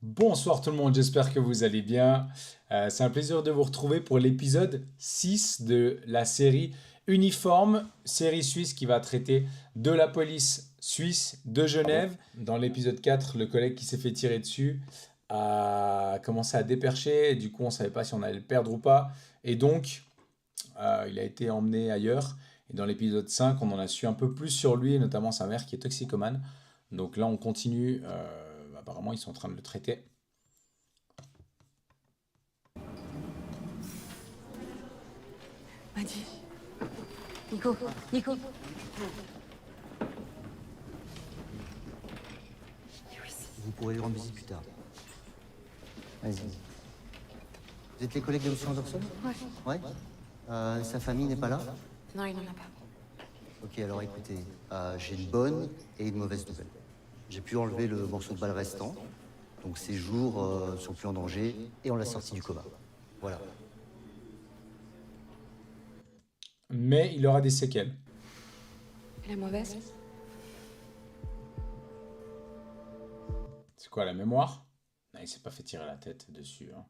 Bonsoir tout le monde, j'espère que vous allez bien. C'est un plaisir de vous retrouver pour l'épisode 6 de la série Uniforme, série suisse qui va traiter de la police suisse de Genève. Dans l'épisode 4, le collègue qui s'est fait tirer dessus a commencé à dépercher et du coup on ne savait pas si on allait le perdre ou pas. Et donc il a été emmené ailleurs. Et dans l'épisode 5, on en a su un peu plus sur lui et notamment sa mère qui est toxicomane. Donc là on continue, apparemment ils sont en train de le traiter. Madi. Nico, Nico. Vous pourrez lui rendre visite plus tard. Vas-y. Vous êtes les collègues de M. Anderson? Ouais. Ouais. Sa famille n'est pas là? Non, il n'en a pas. Ok, alors écoutez, j'ai une bonne et une mauvaise nouvelle. J'ai pu enlever le morceau de balle restant, donc ses jours sont plus en danger et on l'a sorti du coma. Voilà. Mais il aura des séquelles. Et la mauvaise? C'est quoi, la mémoire? Non, il s'est pas fait tirer la tête dessus, hein.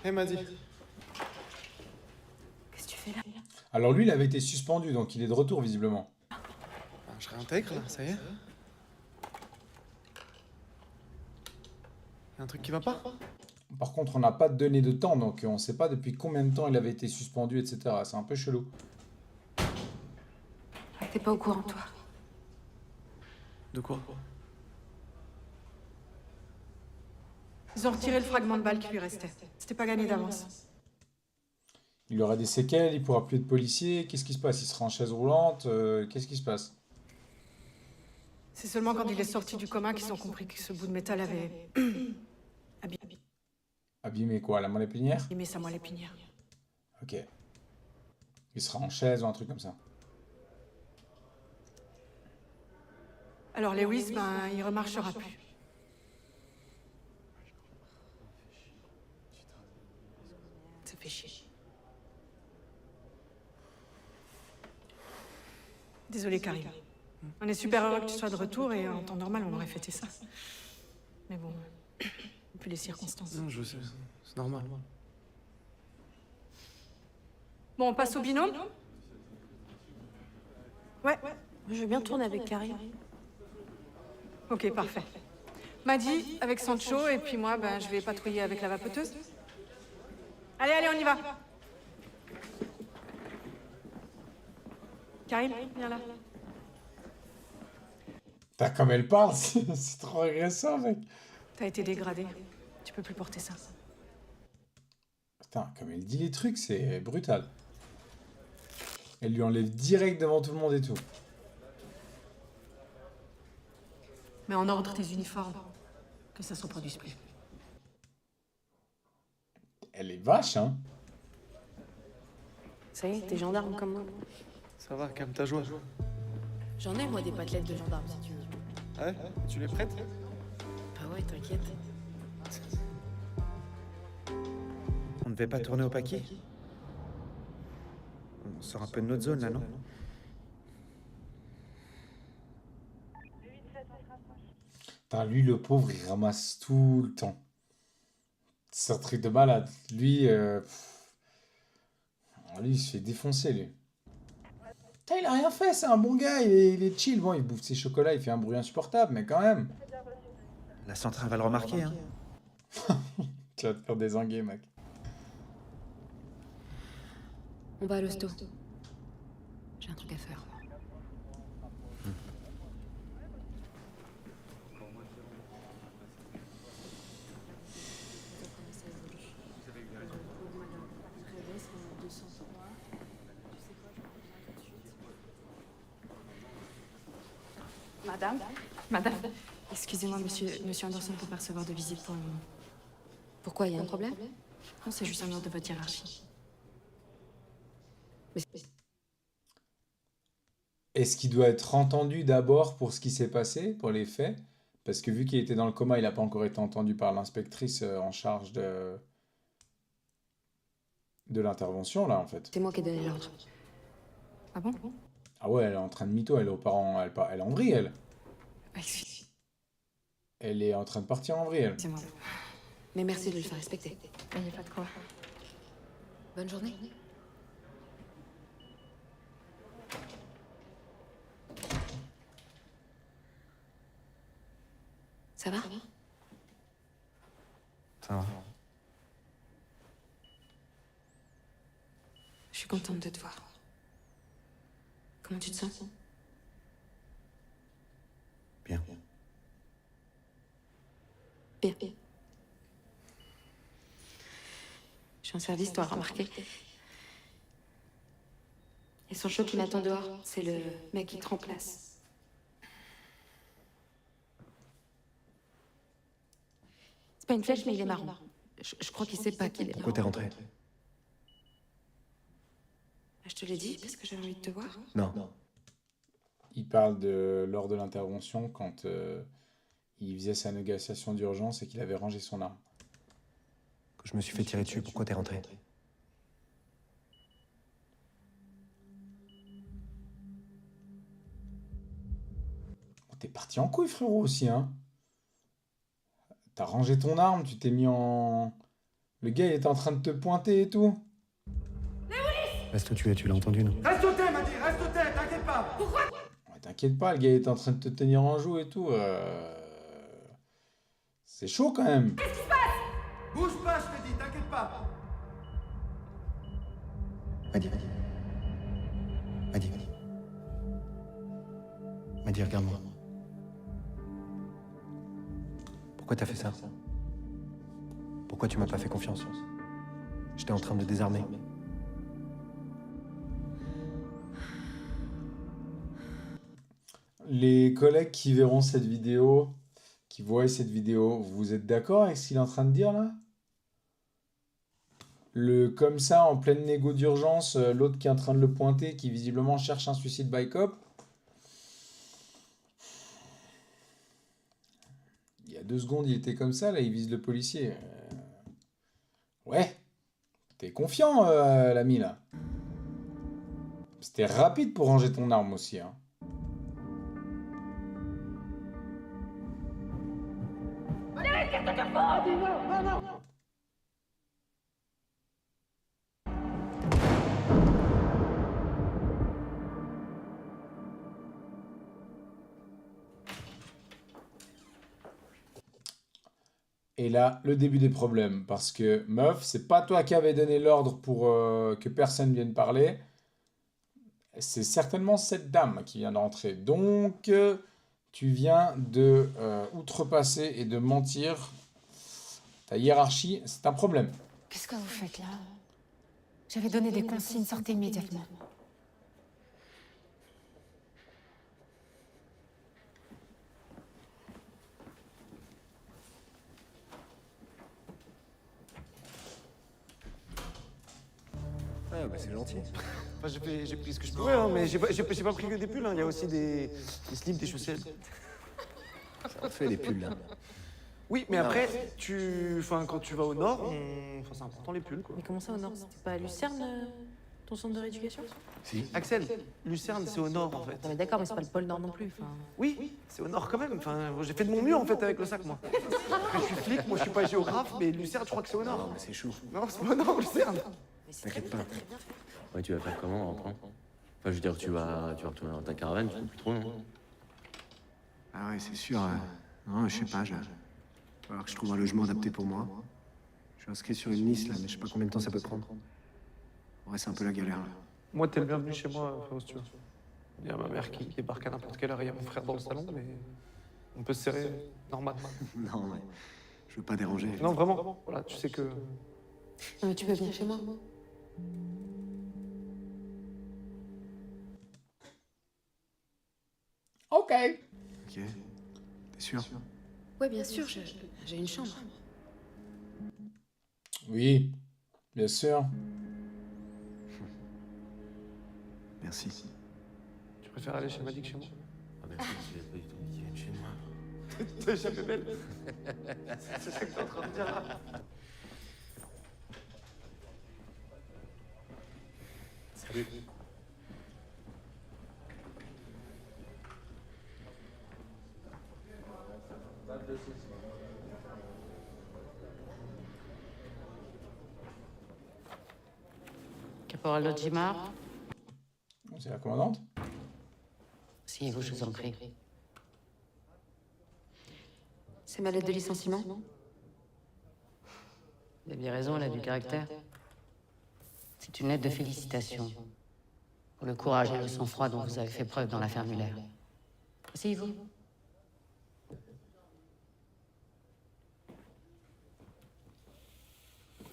Elle m'a dit. Qu'est-ce que tu fais là? Alors lui, il avait été suspendu, donc il est de retour visiblement. Je réintègre là, ça y est. Y'a un truc qui va pas? Par contre, on n'a pas de données de temps, donc on ne sait pas depuis combien de temps il avait été suspendu, etc. C'est un peu chelou. T'es pas au courant, toi. De quoi? Ils ont retiré le fragment de balle qui lui restait. C'était pas gagné d'avance. Il aura des séquelles, il pourra plus être policier. Qu'est-ce qui se passe? Il sera en chaise roulante? Qu'est-ce qui se passe? C'est seulement quand il est sorti du coma qu'ils ont compris que ce bout de métal avait Abîmé quoi? La moelle épinière? abîmé sa moelle épinière. Ok. Il sera en chaise ou un truc comme ça. Alors Lewis, il remarchera plus. Ça fait chier. Désolé, Karim. On est super heureux que tu sois de retour et en temps normal, on aurait fêté ça. Mais bon, plus les circonstances. Non, je sais, c'est normal. Bon, on passe au binôme? Ouais. Je veux bien tourner avec Karim. Ok, parfait. Madi avec Sancho et puis moi, je vais patrouiller avec la vapoteuse. Allez, allez, on y va. Karim, viens là. Putain, comme elle parle, c'est trop agressant, mec. T'as été dégradé. Tu peux plus porter ça. Putain, comme elle dit les trucs, c'est brutal. Elle lui enlève direct devant tout le monde et tout. Mets en ordre tes uniformes. Que ça se reproduise plus. Elle est vache, hein. Ça y est, t'es gendarme comme moi. Ça va, calme ta joie. J'en ai, moi, des pâtelettes de gendarme, si tu veux. Ouais? Tu les prêtes? Ah ouais, t'inquiète. On ne devait pas tourner au paquet? On sort un peu de notre zone là, non? Putain, lui, le pauvre, il ramasse tout le temps. C'est un truc de malade. Lui, lui, il se fait défoncer, lui. Putain, il a rien fait, c'est un bon gars, il est chill. Bon, il bouffe ses chocolats, il fait un bruit insupportable, mais quand même. La centrale va le remarquer, hein? Tu vas te faire dézinguer, mec. On va à l'hosto. J'ai un truc à faire. Madame. Excusez-moi, monsieur Anderson peut pas recevoir de visite pour le moment. Pourquoi, il y a un problème? Non, c'est juste un ordre de votre hiérarchie. Mais Est-ce qu'il doit être entendu d'abord pour ce qui s'est passé, pour les faits? Parce que vu qu'il était dans le coma, il n'a pas encore été entendu par l'inspectrice en charge de l'intervention, là, en fait. c'est moi qui ai donné l'ordre. Ah bon? Ah ouais, elle est en train de mytho, elle est aux parents, elle est en vrille, elle. Elle est en train de partir en vrille, elle. Excusez-moi. Mais merci de le faire respecter. Il n'y a pas de quoi. Bonne journée. Ça va? Ça va. Je suis contente de te voir. Comment tu te sens? Bien. Bien. Je suis en service, toi, remarqué. Et son show qui m'attend dehors, c'est le mec qui te remplace. C'est pas une flèche, mais il est marrant. Je crois qu'il sait pas qu'il est Pourquoi t'es marrant. rentré? Je te l'ai dit parce que j'avais envie de te voir. Non. Il parle de lors de l'intervention, quand il faisait sa négociation d'urgence et qu'il avait rangé son arme. Quand je me suis fait tirer dessus, pourquoi t'es rentré? Oh, t'es parti en couille, frérot, aussi, hein? T'as rangé ton arme, tu t'es mis en... Le gars, il était en train de te pointer et tout. Reste où tu es, tu l'as entendu, non? Reste au thé, m'a dit, reste au thé, t'inquiète pas. Ouais, t'inquiète pas, le gars, il était en train de te tenir en joue et tout. C'est chaud, quand même. Bouge pas, je te dis, t'inquiète pas. Madi. Madi. Madi, regarde-moi. Pourquoi t'as fait ça? Pourquoi tu m'as pas fait confiance? J'étais en train de désarmer. Les collègues qui verront cette vidéo, qui voient cette vidéo, vous êtes d'accord avec ce qu'il est en train de dire, là? Comme ça, en pleine négo d'urgence, l'autre qui est en train de le pointer, qui visiblement cherche un suicide by cop. Il y a 2 secondes, il était comme ça, là, il vise le policier. Ouais, t'es confiant, l'ami, là. C'était rapide pour ranger ton arme aussi, hein. Et là, le début des problèmes. Parce que, meuf, c'est pas toi qui avais donné l'ordre pour que personne vienne parler. C'est certainement cette dame qui vient d'entrer. Donc, tu viens de outrepasser et de mentir. Ta hiérarchie, c'est un problème. Qu'est-ce que vous faites là? J'avais donné des consignes, sortez immédiatement. Ah, bah c'est gentil. Enfin, j'ai pris ce que je pouvais, hein, mais j'ai pas pris que des pulls, hein. Il y a aussi des slips, des chaussettes. Ça en fait les pulls, là. Oui, mais après, quand tu vas au nord, c'est important les pulls, quoi. Mais comment ça au nord? C'était pas à Lucerne, ton centre de rééducation? Si. Axel, Lucerne, c'est au nord, en fait. Non mais d'accord, mais c'est pas le pôle nord non plus. Enfin... Oui, c'est au nord quand même. Enfin, j'ai fait de mon mieux, en fait, avec le sac, moi. Après, je suis flic, moi, je suis pas géographe, mais Lucerne, je crois que c'est au Non, nord. mais c'est chou. Non, c'est pas au nord, Lucerne. Mais c'est T'inquiète très bien, pas. très bien fait. Ouais, tu vas faire comment, en reprend? Enfin, je veux dire, tu vas retourner dans ta caravane, tu peux plus trop, non? Ah ouais, c'est sûr. Non, je sais pas, il va falloir que je trouve un logement adapté pour moi. Je suis inscrit sur une liste, là, mais je sais pas combien de temps ça peut prendre. Ouais, c'est un peu la galère, là. Moi, t'es le bienvenu chez moi, frérot, si tu veux. Il y a ma mère qui débarque à n'importe quelle heure, il y a mon frère dans le salon, mais on peut se serrer, normal. Non, mais je veux pas déranger. Non, vraiment, voilà, tu sais que... Non, mais tu peux venir chez moi. Ok. Ok. T'es sûr? Ouais, bien sûr, j'ai une chambre. Oui, bien sûr. Merci. Tu préfères aller chez Maddy que chez moi? Ah merci, j'ai pas du tout dit qu'il vienne chez moi. T'as échappé belle? C'est ça que t'es en train de dire là? Salut. Caporal Lodjimar. C'est la commandante? Si vous, je vous en prie. C'est ma lettre de licenciement? Vous aviez raison, elle a du caractère. C'est une lettre de félicitations pour le courage et le sang-froid dont vous avez fait preuve dans l'affaire Muller. Asseyez-vous.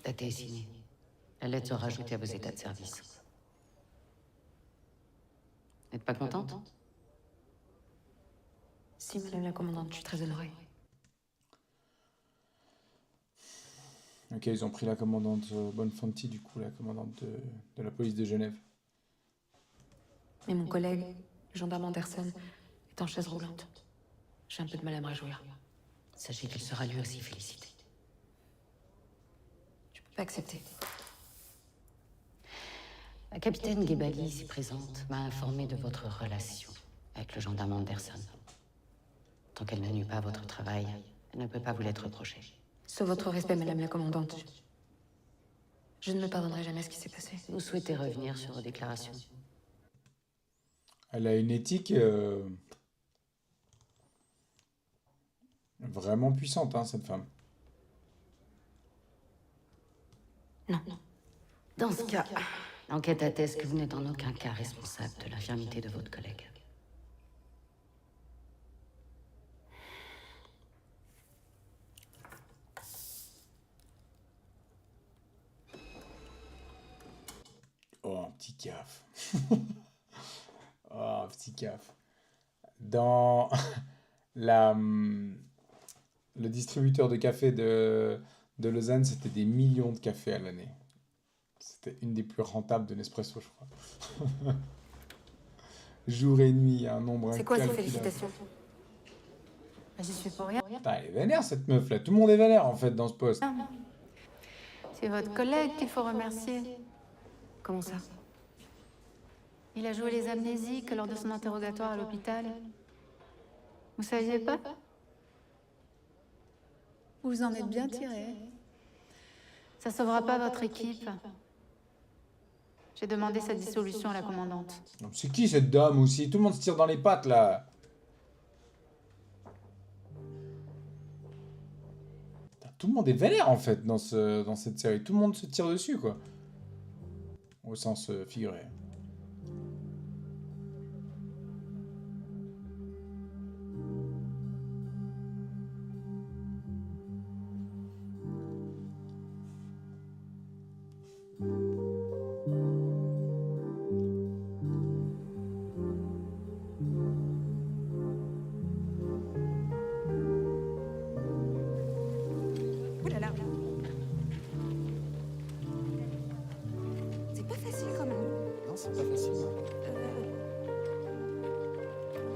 Datée et signée. La lettre sera ajoutée à vos états de service. N'êtes pas contente? Si, madame la commandante, je suis très honorée. Ok, ils ont pris la commandante Bonfanti, du coup, la commandante de la police de Genève. Mais mon collègue, le gendarme Anderson, est en chaise roulante. J'ai un peu de mal à me réjouir. Sachez qu'elle sera lui aussi félicitée. Je peux pas accepter. La capitaine Gebali, ici présente, m'a informé de votre relation avec le gendarme Anderson. Tant qu'elle ne nuit pas à votre travail, elle ne peut pas vous l'être reprochée. Sauf votre respect, madame la commandante. Je ne me pardonnerai jamais ce qui s'est passé. Vous souhaitez revenir sur vos déclarations? Elle a une éthique vraiment puissante, hein, cette femme. Non. Dans ce cas, l'enquête atteste que vous n'êtes en aucun cas responsable de l'infirmité de votre collègue. Oh, un petit caf. Oh, un petit caf. Dans le distributeur de café de Lausanne, c'était des millions de cafés à l'année. C'était une des plus rentables de Nespresso, je crois. Jour et nuit, un nombre C'est quoi ces incalculable. félicitations? J'y suis pour rien. Putain, elle est vénère, cette meuf-là. Tout le monde est vénère, en fait, dans ce poste. C'est votre collègue qu'il faut remercier. Comment ça? Il a joué les amnésiques lors de son interrogatoire à l'hôpital. Vous saviez pas? Vous en êtes bien tiré. Ça sauvera pas votre équipe. J'ai demandé sa dissolution à la commandante. C'est qui cette dame aussi? Tout le monde se tire dans les pattes, là. Putain, tout le monde est vénère, en fait, dans cette série. Tout le monde se tire dessus, quoi. Au sens figuré. Ouh là là. C'est pas facile quand même. Non, c'est pas facile.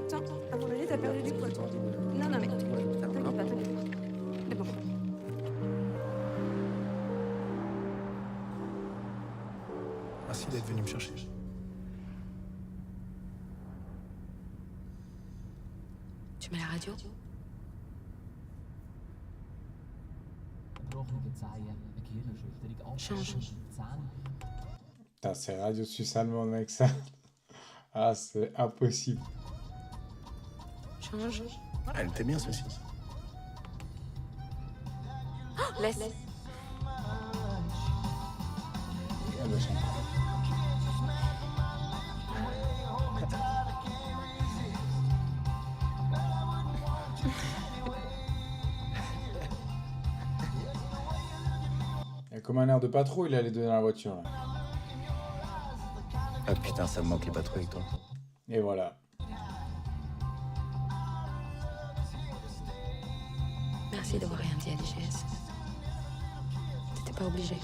Tiens, à mon avis, t'as perdu du poids, toi. Non, non, mais t'inquiète pas, t'inquiète pas. C'est bon. Merci d'être venu me chercher. Tu mets la radio? Change. Putain, c'est Radio Suisse allemande, mec, ça. Ah, c'est impossible. Change. Elle était bien, celle-ci. Laisse. Ah, bah, chante. Il y a comme un air de patrouille, là, les deux dans la voiture, là. Ah putain, ça me manque les patrouilles avec toi. Et voilà. Merci d'avoir rien dit à l'IGS. T'étais pas obligé.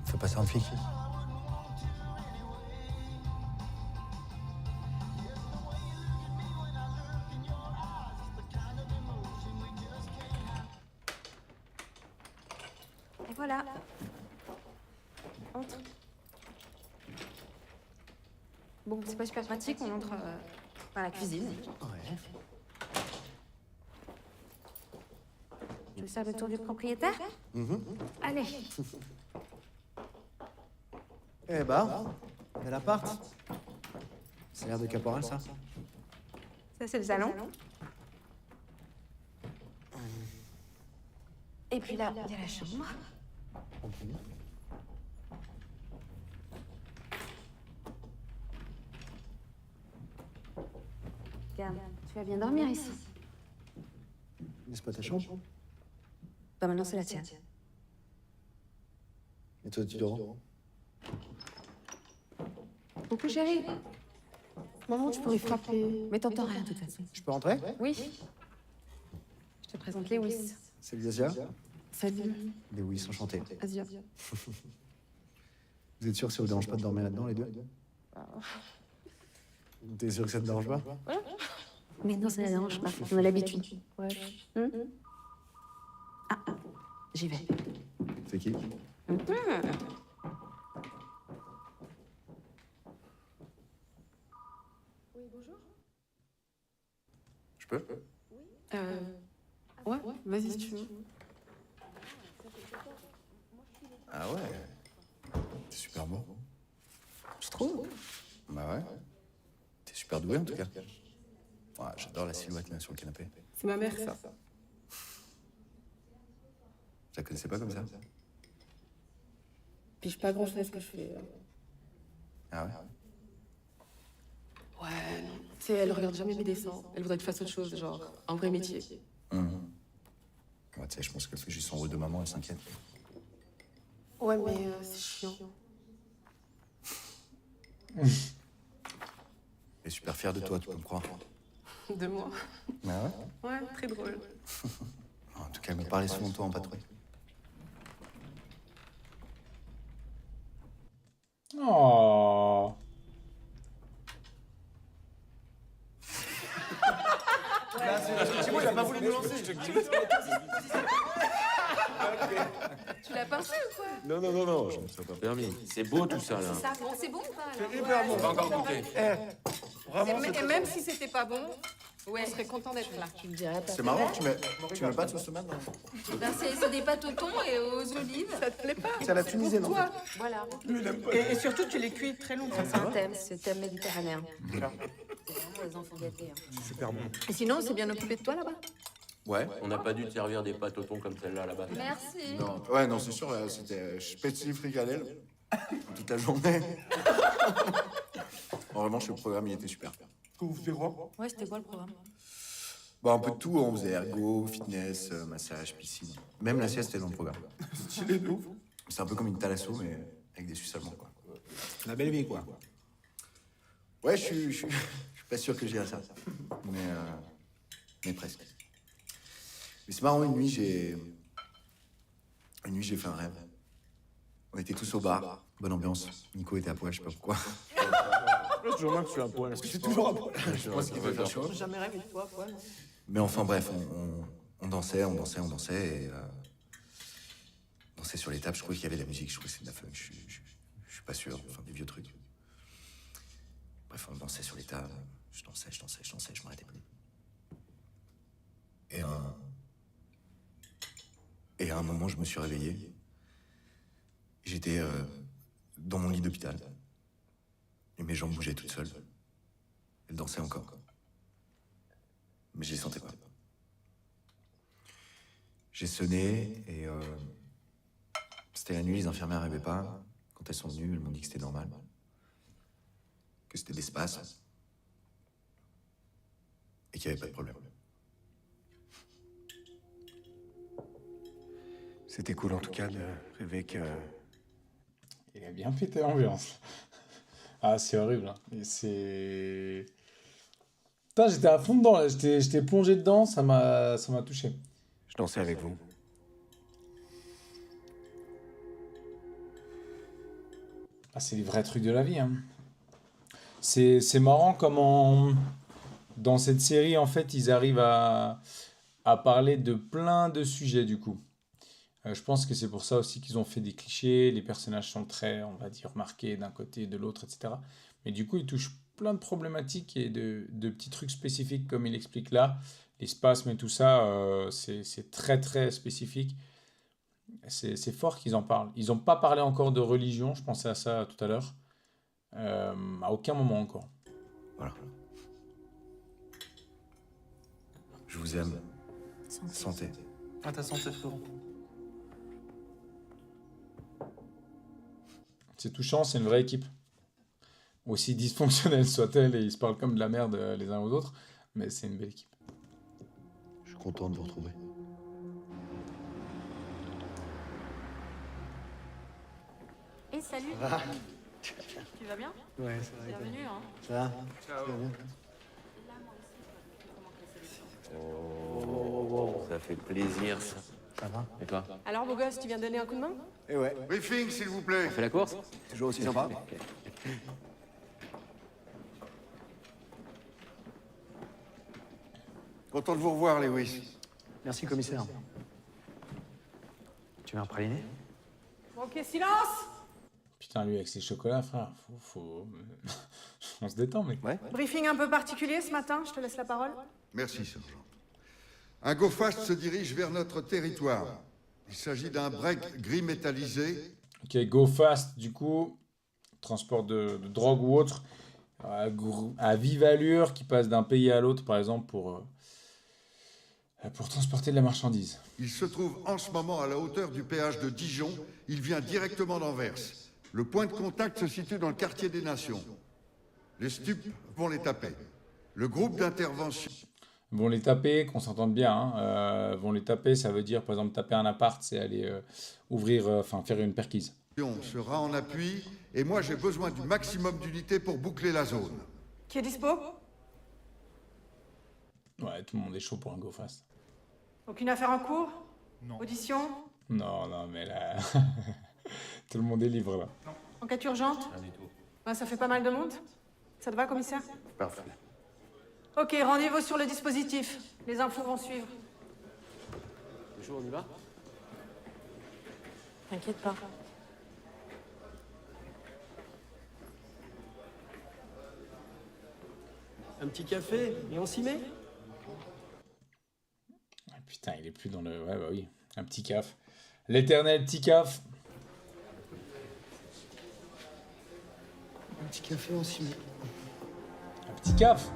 Fais passer un flic. Et voilà. Entre. Bon, c'est pas super pratique, on entre par la cuisine. Ouais. Tu veux faire le tour du propriétaire? Allez. Eh bah, bel appart. C'est l'air de caporal, ça. Ça, c'est le salon. Et puis là, il y a la chambre. Regarde, tu vas bien dormir ici. N'est-ce pas ta chambre? Bah maintenant, c'est la tienne. Et toi, tu dors? Coucou, chérie. Maman, tu pourrais frapper. Mais t'entends rien, de toute façon. Je peux rentrer? Oui. Je te présente Lewis. Salut, Asia. Salut. Lewis, enchanté. Asia. Vous êtes sûr que ça vous dérange pas de dormir là-dedans, les deux? T'es sûr que ça te dérange pas? Mais non, ça ne dérange pas. On a l'habitude. Ouais. Ah, j'y vais. C'est qui? Je peux? Ouais, vas-y si tu veux. Ah ouais. T'es super beau. Je trouve. Bah ouais. T'es super doué en tout cas. Ouais, j'adore la silhouette là sur le canapé. C'est ma mère, ça. Je la connaissais pas comme ça. Puis je pas grand-chose à ce que je fais. Ah ouais. Ouais, non. Tu sais, elle regarde jamais mes dessins. Elle voudrait que je fasse autre chose, genre un vrai métier. Ouais, tu sais, je pense qu'elle fait juste son rôle de maman, elle s'inquiète. Ouais, mais c'est chiant. Elle est super fière de toi, tu peux me croire. De moi. Ah ouais? Ouais, très drôle. En tout cas, elle me parlait souvent de toi en patrouille. Oh. C'est moi, il a pas voulu nous lancer. Tu l'as pincé ou quoi? Non, je ne serais pas permis. C'est beau tout ça, là. Ça, bon, c'est bon ou pas alors? Hyper bon. Pas encore goûté. Et même si c'était pas bon, ouais, je serais content d'être là. Tu me dirais pas. C'est marrant, tu mets pas de sauce tomate dans Ben, c'est des pâtes au thon et aux olives. Ça te plaît pas? C'est à la tunisienne, en fait. Voilà. Et surtout, tu les cuis très longtemps. C'est un thème, c'est le thème méditerranéen. C'est vraiment les enfants gâtés. Super bon. Et sinon, c'est bien occupé de toi là-bas? Ouais. On n'a pas dû te servir des pâtes au thon comme celle-là, là-bas. Merci. Non, ouais, non, c'est sûr, c'était petit fricadelle toute la journée. En revanche, le programme, il était super. Vous faites quoi? Ouais, c'était quoi le programme? Bah, un peu de tout, on faisait ergo, fitness, massage, piscine. Même la sieste était dans le programme. Stylé de ouf. C'est un peu comme une thalasso, mais avec des Suisses allemands, quoi. La belle vie, quoi. Ouais, je suis pas sûr que j'irai ça. Mais presque. Mais c'est marrant, une nuit, j'ai fait un rêve. On était tous au bar, bonne ambiance. Nico était à poil, je sais pas pourquoi. Je toujours mal que je suis à poil. Je suis toujours à poil. Je pense qu'il devait faire chaud. J'ai jamais rêvé de toi, quoi. Mais enfin, bref, on dansait, et on dansait sur les tables. Je croyais qu'il y avait de la musique, je croyais que c'était de la funk, je suis pas sûr, enfin des vieux trucs. Bref, on dansait sur les tables, je dansais, je m'arrêtais plus. Et à un moment, je me suis réveillé. J'étais dans mon lit d'hôpital. Et mes jambes bougeaient toutes seules. Elles dansaient encore. Mais je les sentais pas. J'ai sonné et c'était la nuit, les infirmières n'arrivaient pas. Quand elles sont venues, elles m'ont dit que c'était normal. Que c'était des spasmes. Et qu'il n'y avait pas de problème. C'était cool en tout cas de rêver que. Il a bien pété l'ambiance. Ah, c'est horrible. Hein. Et c'est. Putain, j'étais à fond dedans, là. J'étais plongé dedans, ça m'a touché. Je dansais avec vous. Ah, c'est les vrais trucs de la vie, hein. C'est marrant comment, dans cette série, en fait, ils arrivent à parler de plein de sujets, du coup. Je pense que c'est pour ça aussi qu'ils ont fait des clichés, les personnages sont très, on va dire, marqués d'un côté et de l'autre, etc. Mais du coup, ils touchent plein de problématiques et de petits trucs spécifiques, comme il explique là. Les spasmes et tout ça, c'est très, très spécifique. C'est fort qu'ils en parlent. Ils n'ont pas parlé encore de religion, je pensais à ça tout à l'heure. À aucun moment encore. Voilà. Je vous aime. Santé. À ta santé, frérot. C'est touchant, c'est une vraie équipe. Aussi dysfonctionnelle soit-elle, et ils se parlent comme de la merde les uns aux autres, mais c'est une belle équipe. Je suis content de vous retrouver. Et salut. Tu vas bien? Ouais, ça va. Bienvenue, hein. Ça va? Oh, ça fait plaisir, ça. Ça va? Et toi? Alors, beau gosse, tu viens donner un coup de main? Et ouais, Briefing, s'il vous plaît. On fait la course? toujours aussi sympa. Content de vous revoir, Lewis. Merci, commissaire. Tu veux un praliné? Ok, silence! Putain, lui avec ses chocolats, frère, on se détend, mec. Ouais. Briefing un peu particulier ce matin, je te laisse la parole. Merci, sergent. Un go-fast se dirige vers notre territoire. Il s'agit d'un break gris métallisé. Ok, go fast, du coup, transport de drogue ou autre, à vive allure, qui passe d'un pays à l'autre, par exemple, pour transporter de la marchandise. Il se trouve en ce moment à la hauteur du péage de Dijon. Il vient directement d'Anvers. Le point de contact se situe dans le quartier des Nations. Les stupes vont les taper. Le groupe d'intervention Vont les taper, qu'on s'entende bien, hein, vont les taper, ça veut dire, par exemple, taper un appart, c'est aller faire une perquise. sera en appui et moi j'ai besoin du maximum d'unités pour boucler la zone. Qui est dispo? Ouais, tout le monde est chaud pour un go fast. Aucune affaire en cours? Non. Audition? Non, mais là, tout le monde est libre, là. Enquête urgente? Rien du tout. Ben, ça fait pas mal de monde. Ça te va, commissaire? Parfait. Ok, rendez-vous sur le dispositif. Les infos vont suivre. T'es chaud, on y va? T'inquiète pas. Un petit café et on s'y met? Ah, putain, il est plus dans le... Ouais, bah oui, un petit caf. L'éternel petit caf. Un petit café, on s'y met. Un petit caf.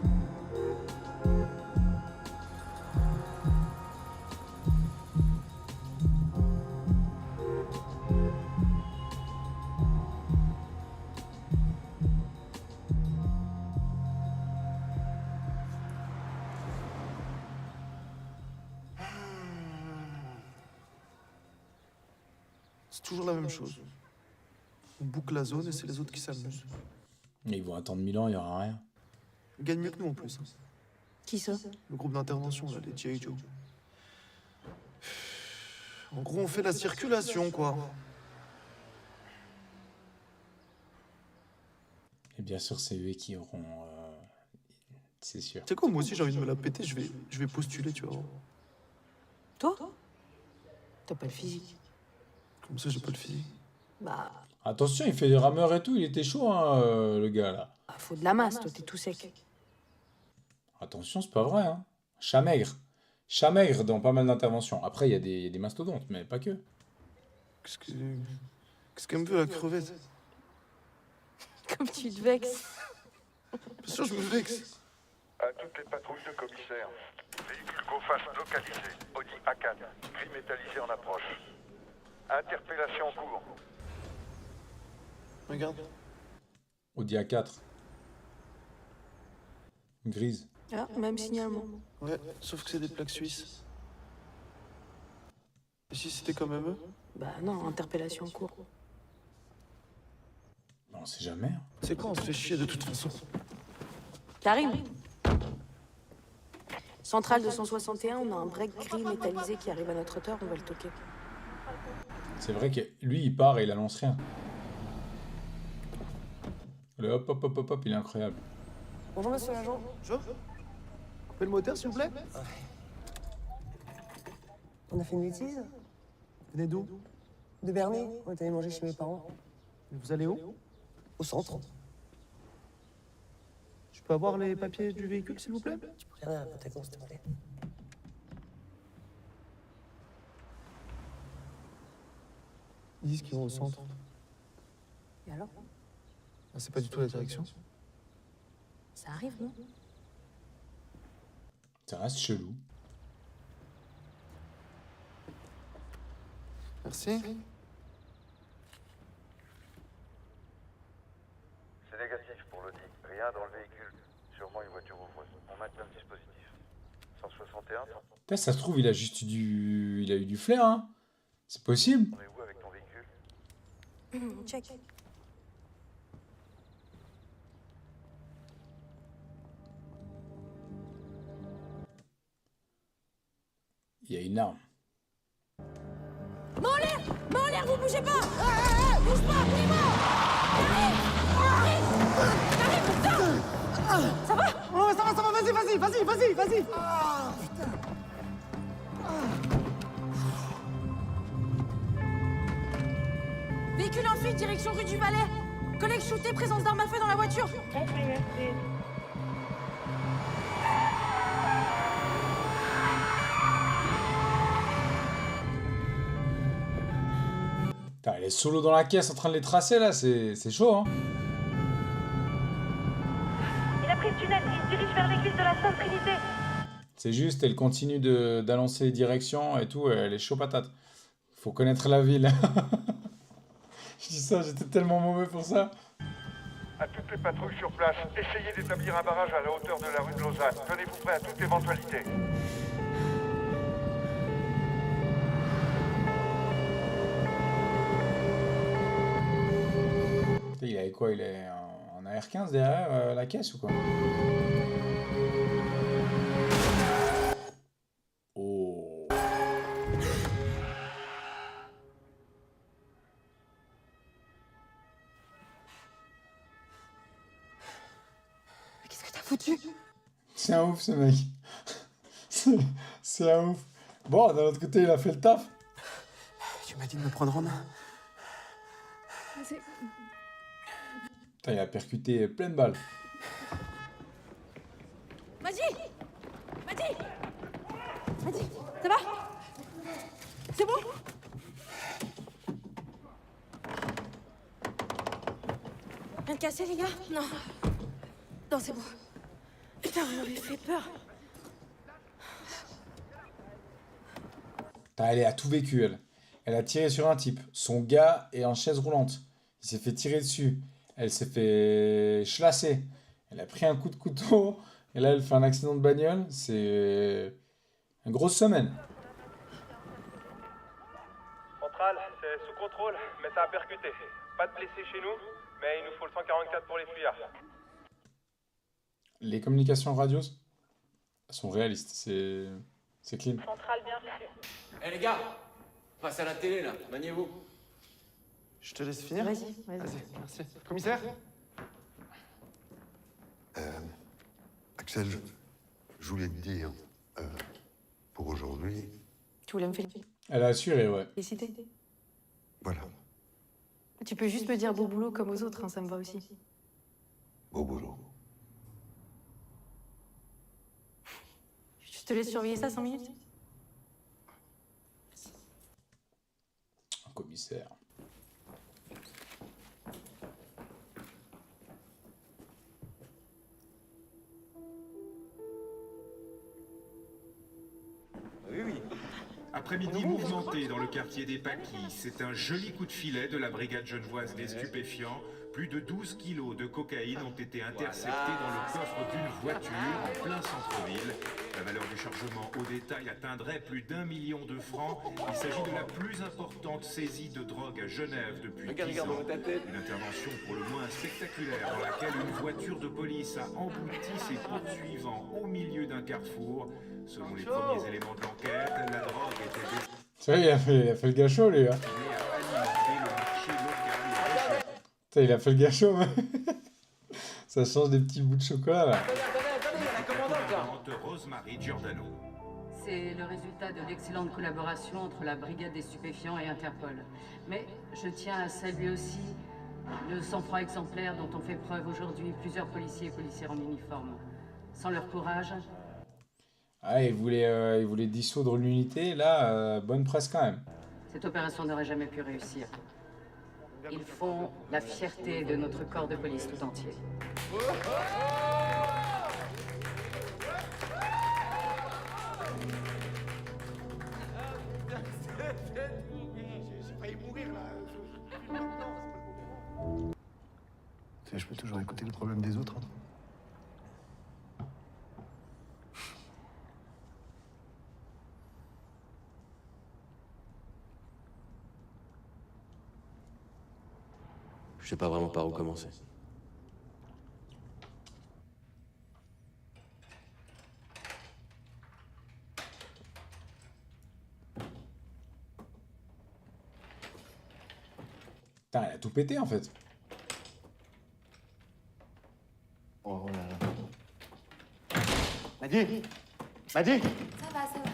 C'est toujours la même chose. On boucle la zone et c'est les autres qui s'amusent. Ils vont attendre 1000 ans, il n'y aura rien. Ils gagnent mieux que nous en plus. Qui ça? Le groupe d'intervention, là, les G.I. Joe. En gros, on fait la circulation, quoi. Et bien sûr, c'est eux qui auront... c'est sûr. Tu sais quoi, moi aussi j'ai envie de me la péter, je vais postuler, tu vois. Toi? T'as pas le physique. Comme ça, j'ai pas le physique. Bah, Attention, il fait des rameurs et tout, il était chaud, hein, le gars, là. faut de la masse, toi, t'es tout sec. Attention, c'est pas vrai, hein. Chat maigre. Chat maigre dans pas mal d'interventions. Après, il y a des mastodontes, mais pas que. Qu'est-ce qu'elle me veut, la crevette? Comme tu te vexes. Bien sûr, je me vexe. À toutes les patrouilles de commissaire. Véhicule go-fast localisé. Audi A4. Gris métallisé en approche. Interpellation en cours. Regarde. Audi A4. Grise. Ah, même signalement. Ouais, sauf que c'est des plaques suisses. Et si c'était quand même eux? Bah non, interpellation en cours. On sait jamais. Hein. C'est quoi, on se fait chier de toute façon. Karim, Centrale 261, on a un break gris métallisé qui arrive à notre hauteur, on va le toquer. C'est vrai que lui, il part et il annonce rien. Le hop, hop, hop, hop, hop, il est incroyable. Bonjour monsieur l'agent. Bonjour. Coupez le moteur, s'il vous plaît. On a fait une bêtise? Vous venez d'où? De Berny, on est allé manger chez mes parents. Vous allez où? Au centre. Je peux avoir les papiers du véhicule, s'il vous plaît? Tu peux regarder un peu ta course, s'il te plaît. Ils disent qu'ils vont au centre. Et alors? Ah, c'est pas du tout la direction. Ça arrive, non? Ça reste chelou. Merci. C'est négatif pour l'audit. Rien dans le véhicule. Sûrement une voiture ouvreuse. On maintient le dispositif. 161, Putain, ça se trouve, il a juste il a eu du flair, hein. C'est possible. on est où avec ton véhicule? Check. Il y a une arme. Main en l'air, vous bougez pas! Bouge pas, bougez-moi! Ça va? Oh, ça va, vas-y. Véhicule en fuite, direction rue du Valais. Collègue shooté, présence d'armes à feu dans la voiture. Putain, elle est solo dans la caisse en train de les tracer là, c'est chaud, hein. Il a pris le tunnel, il se dirige vers l'église de la Sainte Trinité. C'est juste, elle continue d'annoncer les directions et tout, elle est chaud patate. Faut connaître la ville. Je dis ça, j'étais tellement mauvais pour ça. À toutes les patrouilles sur place, essayez d'établir un barrage à la hauteur de la rue de Lausanne. Tenez-vous prêt à toute éventualité. Putain, il avait quoi? Il est en AR-15 derrière la caisse ou quoi? Oh. Qu'est-ce que t'as foutu? C'est un ouf ce mec. C'est un ouf. Bon, d'un autre côté, il a fait le taf. Tu m'as dit de me prendre en main. Putain, il a percuté plein de balles. Madi, ça va? C'est bon? Rien de cassé, les gars? Non. Non, c'est bon. Putain, vous m'avez fait peur. Putain, elle a tout vécu, elle. Elle a tiré sur un type. Son gars est en chaise roulante. Il s'est fait tirer dessus. Elle s'est fait chlasser. Elle a pris un coup de couteau. Et là, elle fait un accident de bagnole. C'est une grosse semaine. Centrale, c'est sous contrôle, mais ça a percuté. Pas de blessés chez nous, mais il nous faut le 144 pour les fuyards. Les communications radio sont réalistes. C'est clean. Centrale bien reçue. Eh les gars, passez à la télé là, maniez-vous. Je te laisse finir. Vas-y. Vas-y, merci. Commissaire? Axel, je voulais te dire, pour aujourd'hui, Tu voulais me féliciter? Elle a assuré, ouais. voilà, Tu peux juste me dire beau boulot comme aux autres, hein, ça me va aussi. beau boulot. Je te laisse surveiller ça 5 minutes? Un commissaire. Après-midi mouvementé dans le quartier des Paquis, c'est un joli coup de filet de la brigade genevoise des stupéfiants. Plus de 12 kilos de cocaïne ont été interceptés dans le coffre d'une voiture en plein centre-ville. La valeur du chargement au détail atteindrait plus d'1 million de francs. Il s'agit de la plus importante saisie de drogue à Genève depuis 10 ans. Une intervention pour le moins spectaculaire dans laquelle une voiture de police a embouti ses poursuivants au milieu d'un carrefour. Selon les premiers éléments de l'enquête, la drogue était Tu vois, il a fait le gâchot, lui. Hein. destinée à alimenter le marché local et régional. Putain, il a fait le gâchot. Ouais. Ça change des petits bouts de chocolat, là. Rosemary Giordano. C'est le résultat de l'excellente collaboration entre la Brigade des stupéfiants et Interpol. Mais je tiens à saluer aussi le sang-froid exemplaire dont ont fait preuve aujourd'hui plusieurs policiers et policières en uniforme. Sans leur courage... Ah, il voulait dissoudre l'unité. Là, bonne presse quand même. Cette opération n'aurait jamais pu réussir. Ils font la fierté de notre corps de police tout entier. J'ai failli mourir là. Tu sais, je peux toujours écouter le problème des autres. Hein. Je sais pas vraiment par où commencer. Putain, elle a tout pété, en fait. Oh là là. Maddy Maddy Ça va, ça va.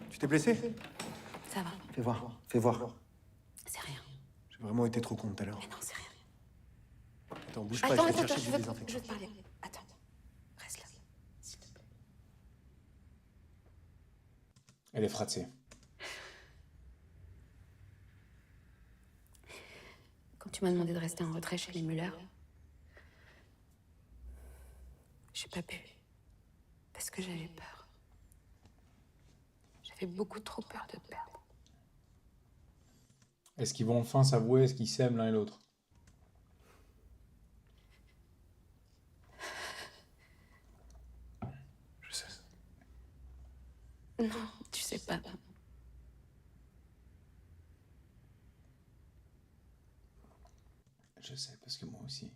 Tu t'es blessé? Ça va. Fais voir, fais voir. C'est rien. J'ai vraiment été trop con tout à l'heure. Mais non, c'est rien. Attends, bouge pas, Attends, je vais attends, chercher je du veux désinfectant. te parler. Attends. Reste là, s'il te plaît. Elle est frappée. Quand tu m'as demandé de rester en retrait chez les Müller, j'ai pas pu. Parce que j'avais peur. J'avais beaucoup trop peur de te perdre. Est-ce qu'ils vont enfin s'avouer? Est-ce qu'ils s'aiment l'un et l'autre? Je sais. Non, tu sais pas. Je sais, parce que moi aussi.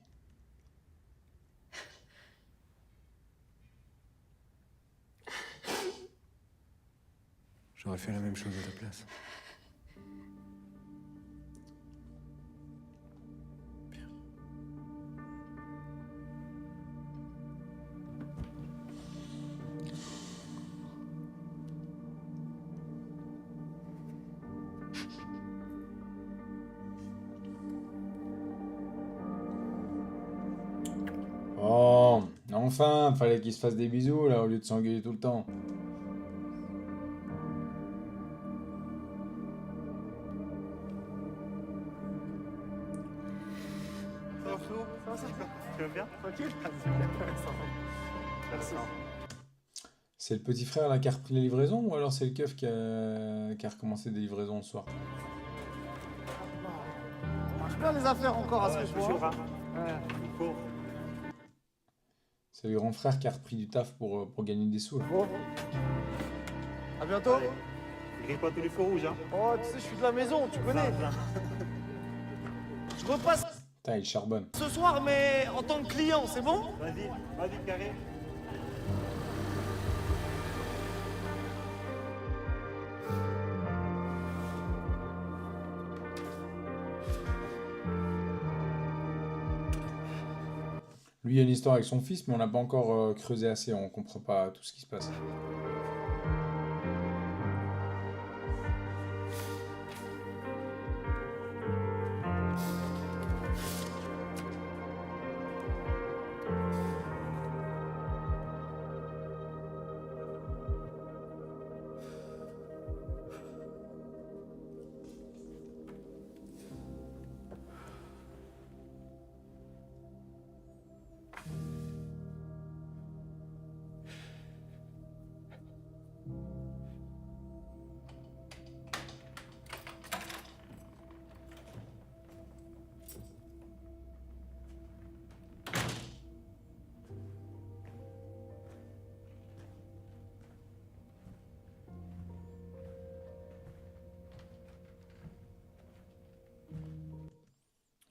J'aurais fait la même chose à ta place. Oh, enfin, fallait qu'ils se fassent des bisous, là, au lieu de s'engueuler tout le temps. Tu vas bien? Tranquille? Merci. C'est le petit frère là qui a repris les livraisons ou alors c'est le keuf qui a recommencé des livraisons le soir? Ça marche bien les affaires encore à ce que je vois. C'est le grand frère qui a repris du taf pour gagner des sous. Bon. À bientôt. Grille pas tous les feux rouges, hein. Oh, tu sais, je suis de la maison, tu connais. Je repasse Putain, il charbonne. ce soir, mais en tant que client, c'est bon? Vas-y, carré. Lui, il y a une histoire avec son fils, mais on n'a pas encore creusé assez, on comprend pas tout ce qui se passe.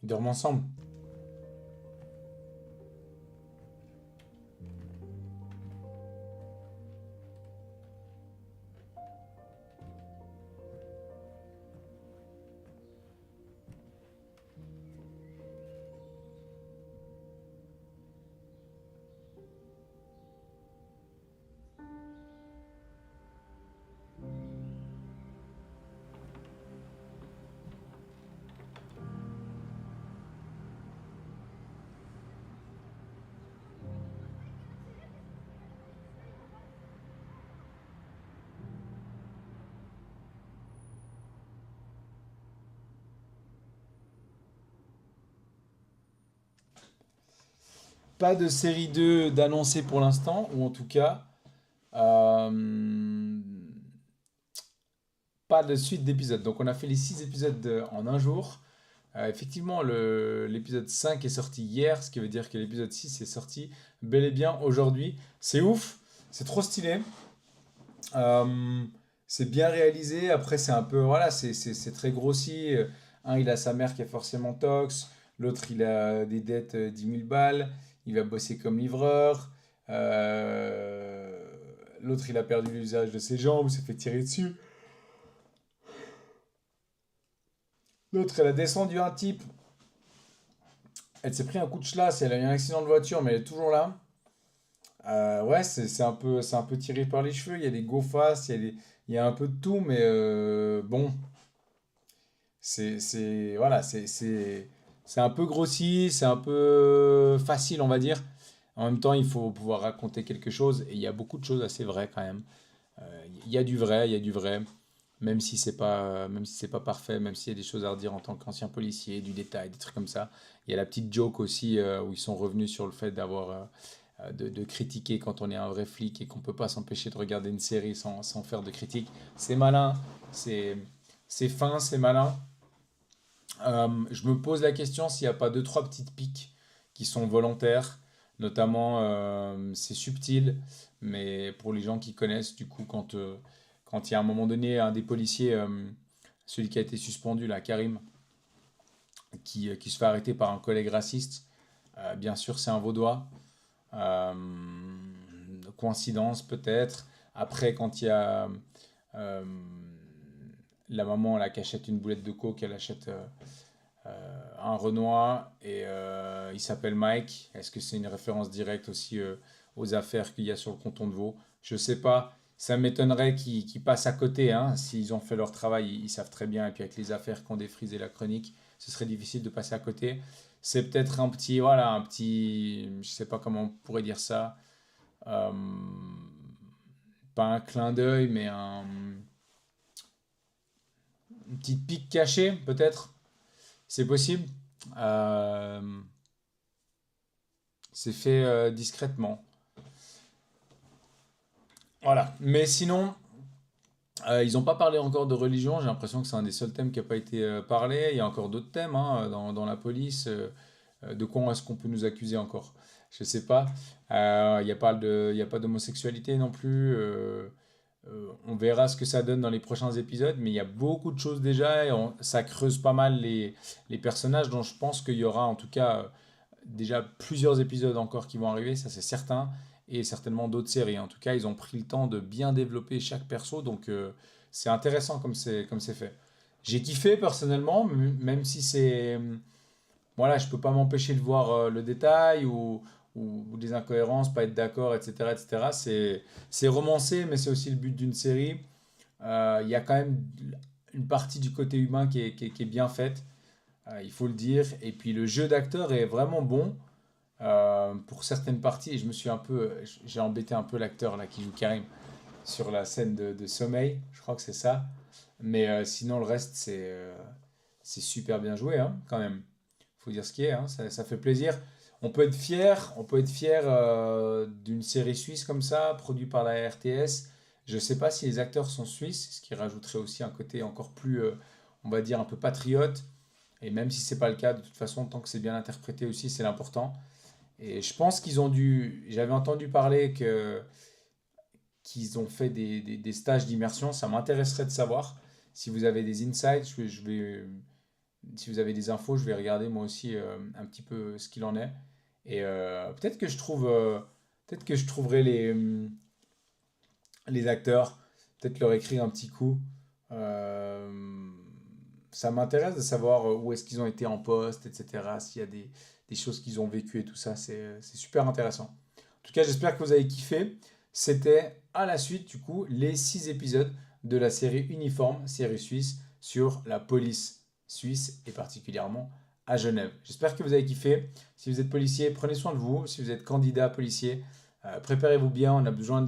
Ils dorment ensemble. pas de série 2 d'annoncer pour l'instant, ou en tout cas, euh, pas de suite d'épisodes. Donc on a fait les 6 épisodes en un jour. Effectivement, l'épisode 5 est sorti hier, ce qui veut dire que l'épisode 6 est sorti bel et bien aujourd'hui. C'est ouf, c'est trop stylé. C'est bien réalisé. Après, c'est un peu, voilà, c'est très grossi. Un, il a sa mère qui est forcément tox. L'autre, il a des dettes 10 000 balles. Il va bosser comme livreur. L'autre, il a perdu l'usage de ses jambes, il s'est fait tirer dessus. L'autre, elle a descendu un type. Elle s'est pris un coup de chlasse. Elle a eu un accident de voiture, mais elle est toujours là. Ouais, c'est un peu tiré par les cheveux. Il y a des go fast, il y a un peu de tout, mais bon, voilà, c'est un peu grossi, c'est un peu facile, on va dire. En même temps, il faut pouvoir raconter quelque chose, et il y a beaucoup de choses assez vraies quand même. Il y a du vrai, il y a du vrai, même si c'est pas parfait, même s'il y a des choses à redire en tant qu'ancien policier, du détail, des trucs comme ça. Il y a la petite joke aussi où ils sont revenus sur le fait de critiquer quand on est un vrai flic et qu'on peut pas s'empêcher de regarder une série sans faire de critique. C'est malin, c'est fin, c'est malin. Je me pose la question s'il n'y a pas deux, trois petites piques qui sont volontaires. Notamment, c'est subtil, mais pour les gens qui connaissent, du coup, quand il y a un moment donné un des policiers, celui qui a été suspendu, là, Karim, qui se fait arrêter par un collègue raciste, bien sûr, c'est un vaudois. Euh, Coïncidence peut-être. Après, quand il y a la maman là, qui achète une boulette de coke, elle achète un Renoir et il s'appelle Mike. Est-ce que c'est une référence directe aussi aux affaires qu'il y a sur le canton de Vaud? Je sais pas. Ça m'étonnerait qu'ils passent à côté. Hein. S'ils ont fait leur travail, ils savent très bien. Et puis avec les affaires qu'ont défrisé la chronique, ce serait difficile de passer à côté. C'est peut-être un petit, je sais pas comment on pourrait dire ça, euh, pas un clin d'œil, mais une petite pique cachée, peut-être. C'est possible. Euh, c'est fait discrètement. Voilà. Mais sinon, ils n'ont pas parlé encore de religion. J'ai l'impression que c'est un des seuls thèmes qui n'a pas été parlé. Il y a encore d'autres thèmes hein, dans la police. De quoi est-ce qu'on peut nous accuser encore? Je ne sais pas. Il n'y a pas d'homosexualité non plus. On verra ce que ça donne dans les prochains épisodes. Mais il y a beaucoup de choses déjà. Et ça creuse pas mal les personnages. Donc je pense qu'il y aura en tout cas déjà plusieurs épisodes encore qui vont arriver. Ça c'est certain. Et certainement d'autres séries. En tout cas, ils ont pris le temps de bien développer chaque perso, donc c'est intéressant comme c'est fait. J'ai kiffé personnellement, même si c'est... Voilà, je peux pas m'empêcher de voir le détail ou des incohérences, pas être d'accord, etc. etc. C'est romancé, mais c'est aussi le but d'une série. Il y a quand même une partie du côté humain qui est bien faite, il faut le dire. Et puis le jeu d'acteur est vraiment bon. Pour certaines parties, et j'ai embêté un peu l'acteur là qui joue Karim sur la scène de sommeil, je crois que c'est ça. Mais sinon le reste c'est super bien joué hein, quand même. Faut dire ce qui est, hein, ça fait plaisir. On peut être fier d'une série suisse comme ça, produite par la RTS. Je sais pas si les acteurs sont suisses, ce qui rajouterait aussi un côté encore plus, on va dire un peu patriote. Et même si c'est pas le cas, de toute façon, tant que c'est bien interprété aussi, c'est l'important. Et je pense qu'ils ont dû. J'avais entendu parler qu'ils ont fait des stages d'immersion. Ça m'intéresserait de savoir. Si vous avez des insights, si vous avez des infos, je vais regarder moi aussi un petit peu ce qu'il en est. Et peut-être que peut-être que je trouverai les acteurs, peut-être leur écrire un petit coup. Ça m'intéresse de savoir où est-ce qu'ils ont été en poste, etc. S'il y a des choses qu'ils ont vécues et tout ça, c'est super intéressant. En tout cas, j'espère que vous avez kiffé. C'était à la suite, du coup, les 6 épisodes de la série Uniforme, série suisse, sur la police suisse et particulièrement à Genève. J'espère que vous avez kiffé. Si vous êtes policier, prenez soin de vous. Si vous êtes candidat policier, préparez-vous bien. On a besoin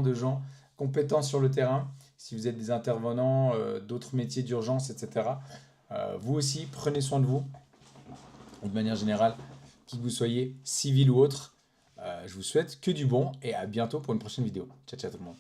de gens compétents sur le terrain. Si vous êtes des intervenants, d'autres métiers d'urgence, etc. Vous aussi, prenez soin de vous. De manière générale, qui que vous soyez, civil ou autre. Je vous souhaite que du bon et à bientôt pour une prochaine vidéo. Ciao, ciao tout le monde.